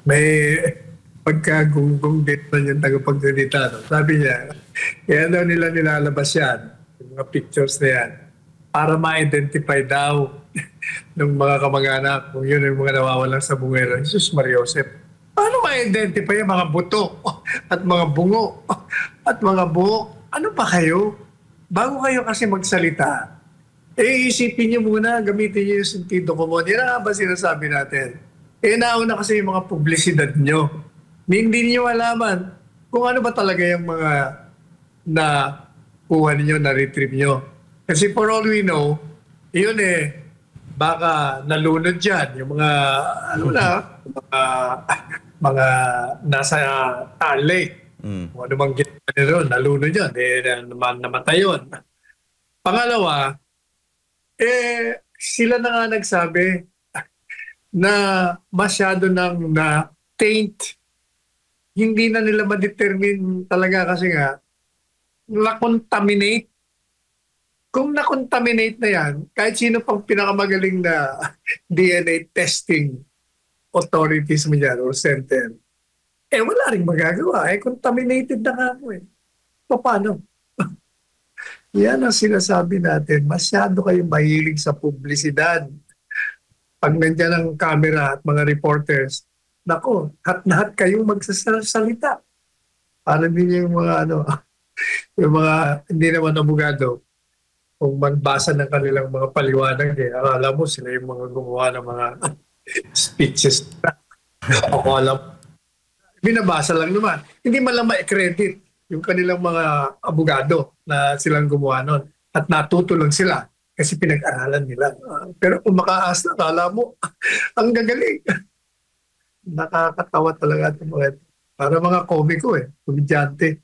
May pagkagunggong din man yung tagapagsalita. No? Sabi niya, kaya daw nila nilalabas yan, yung mga pictures na yan, para ma-identify daw ng mga kamag-anak kung yun yung mga nawawalan sa bungero. Jesus Mariosep, paano ma-identify yung mga buto at mga bungo at mga buhok? Ano pa kayo? Bago kayo kasi magsalita, isipin niyo muna, gamitin niyo yung sentido komon. Yan ang ba sinasabi natin? Nauna kasi yung mga publisidad niyo. Hindi niyo malaman kung ano ba talaga yung mga na kuha ninyo, na-retrieve nyo. Kasi for all we know, yun baka nalunod dyan. Yung mga, ano na, mga nasa lake. Kung ano bang ginawa nila ron, nalunod yun. Namatay yun. Pangalawa, sila na nga nagsabi na masyado nang na-taint. Hindi na nila ma-determine talaga kasi nga na-contaminate. Kung na-contaminate na yan, kahit sino pang pinakamagaling na DNA testing authorities mo dyan or center, wala rin magagawa. Contaminated na nga ako Paano? Yan ang sinasabi natin. Masyado kayong mahilig sa publisidad. Pag nandiyan ang camera at mga reporters, nako, hat-nahat kayong magsasalita. Para din yung mga yung mga hindi naman abogado, kung magbasa ng kanilang mga paliwanag, akala mo sila yung mga gumawa ng mga speeches. Ako alam, binabasa lang naman. Hindi man lang ma-credit yung kanilang mga abogado na silang gumawa nun. At natuto lang sila kasi pinag-aralan nila. Pero kung makaasa, akala mo, ang gagaling. Nakakatawa talaga itong mga ito. Para mga komiko komedyante.